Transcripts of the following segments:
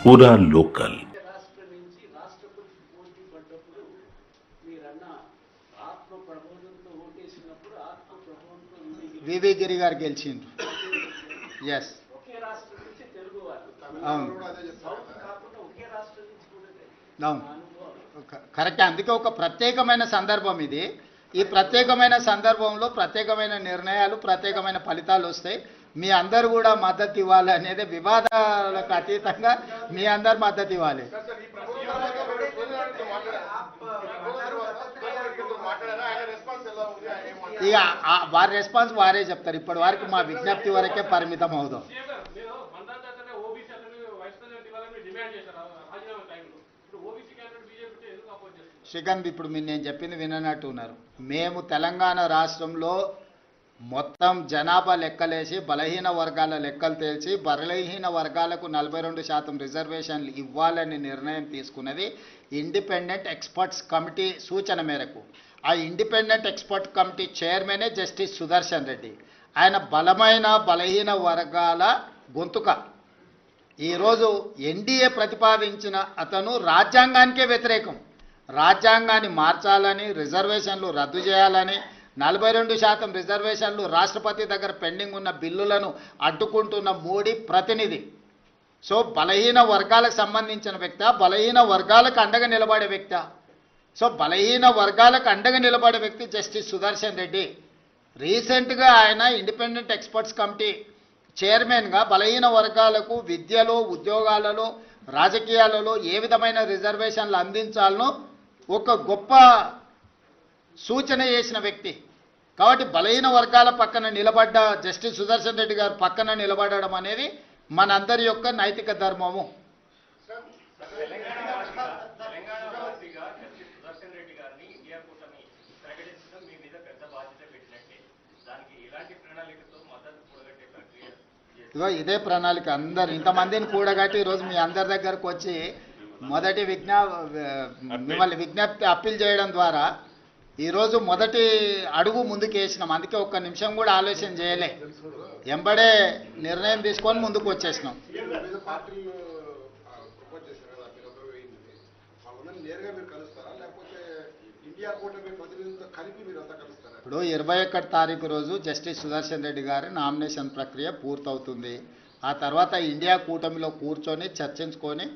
पूरा लोकल। వివి గిరి గారు గెలిచిండ్రు. ఎస్ అవును అవును కరెక్ట్. అందుకే ఒక ప్రత్యేకమైన సందర్భం ఇది. ఈ ప్రత్యేకమైన సందర్భంలో ప్రత్యేకమైన నిర్ణయాలు, ప్రత్యేకమైన ఫలితాలు వస్తాయి. మీ అందరు కూడా మద్దతు ఇవ్వాలి అనేది, వివాదాలకు అతీతంగా మీ అందరు మద్దతు ఇవ్వాలి. ఇక వారి రెస్పాన్స్ వారే చెప్తారు. ఇప్పటి వరకు మా విజ్ఞప్తి వరకే పరిమితం అవుదాం. శ్రీకాంత్, ఇప్పుడు మీరు నేను చెప్పింది విననట్టు ఉన్నారు. మేము తెలంగాణ రాష్ట్రంలో మొత్తం జనాభా లెక్కలేసి బలహీన వర్గాల లెక్కలు తేల్చి బలహీన వర్గాలకు 42% రిజర్వేషన్లు ఇవ్వాలని నిర్ణయం తీసుకున్నది ఇండిపెండెంట్ ఎక్స్పర్ట్స్ కమిటీ సూచన మేరకు. ఆ ఇండిపెండెంట్ ఎక్స్పర్ట్ కమిటీ చైర్మనే జస్టిస్ సుదర్శన్ రెడ్డి. ఆయన బలమైన బలహీన వర్గాల గొంతుక. ఈరోజు ఎన్డీఏ ప్రతిపాదించిన అతను రాజ్యాంగానికే వ్యతిరేకం. రాజ్యాంగాన్ని మార్చాలని, రిజర్వేషన్లు రద్దు చేయాలని, 42% రిజర్వేషన్లు రాష్ట్రపతి దగ్గర పెండింగ్ ఉన్న బిల్లులను అడ్డుకుంటున్న మోడీ ప్రతినిధి. సో బలహీన వర్గాలకు సంబంధించిన వ్యక్తి, బలహీన వర్గాలకు అండగా నిలబడే వ్యక్తి. సో బలహీన వర్గాలకు అండగా నిలబడే వ్యక్తి జస్టిస్ సుదర్శన్ రెడ్డి. రీసెంట్గా ఆయన ఇండిపెండెంట్ ఎక్స్పర్ట్స్ కమిటీ చైర్మన్గా బలహీన వర్గాలకు విద్యలో, ఉద్యోగాలలో, రాజకీయాలలో ఏ విధమైన రిజర్వేషన్లు అందించాలనో ఒక గొప్ప సూచన చేసిన వ్యక్తి. కాబట్టి బలహీన వర్గాల పక్కన నిలబడ్డ జస్టిస్ సుదర్శన్ రెడ్డి గారు పక్కన నిలబడడం అనేది మనందరి యొక్క నైతిక ధర్మము. ఇగో ఇదే ప్రణాళిక. అందరు ఇంతమందిని కూడగట్టి ఈరోజు మీ అందరి దగ్గరకు వచ్చి మొదటి మిమ్మల్ని విజ్ఞప్తి అప్పీల్ చేయడం ద్వారా ఈరోజు మొదటి అడుగు ముందుకు వేసినాం. అందుకే ఒక్క నిమిషం కూడా ఆలోచన చేయలే, ఎంబడే నిర్ణయం తీసుకొని ముందుకు వచ్చేసినాం. ఇప్పుడు 21 తారీఖు రోజు జస్టిస్ సుదర్శన్ రెడ్డి గారి నామినేషన్ ప్రక్రియ పూర్తవుతుంది. ఆ తర్వాత ఇండియా కూటమిలో కూర్చొని చర్చించుకొని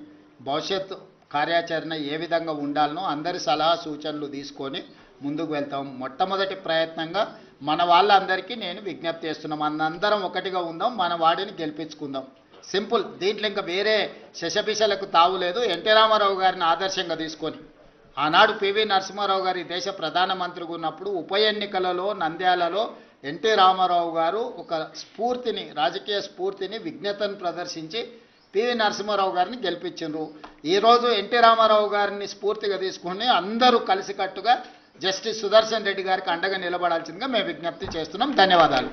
భవిష్యత్ కార్యాచరణ ఏ విధంగా ఉండాలనో అందరి సలహా సూచనలు తీసుకొని ముందుకు వెళ్తాం. మొట్టమొదటి ప్రయత్నంగా మన వాళ్ళందరికీ నేను విజ్ఞప్తి చేస్తున్నాం, అందరం ఒకటిగా ఉందాం, మన వాడిని గెలిపించుకుందాం. సింపుల్. దీంట్లో ఇంకా వేరే శశపిశలకు తావులేదు. ఎన్టీ రామారావు గారిని ఆదర్శంగా తీసుకొని ఆనాడు పివి నరసింహారావు గారి దేశ ప్రధానమంత్రిగా ఉన్నప్పుడు ఉప ఎన్నికలలో నంద్యాలలో ఎన్టీ రామారావు గారు ఒక స్ఫూర్తిని, రాజకీయ స్ఫూర్తిని, విజ్ఞతను ప్రదర్శించి పివి నరసింహారావు గారిని గెలిపించారు. ఈరోజు ఎన్టీ రామారావు గారిని స్ఫూర్తిగా తీసుకుని అందరూ కలిసికట్టుగా జస్టిస్ సుదర్శన్ రెడ్డి గారికి అండగా నిలబడాల్సిందిగా మేము విజ్ఞప్తి చేస్తున్నాం. ధన్యవాదాలు.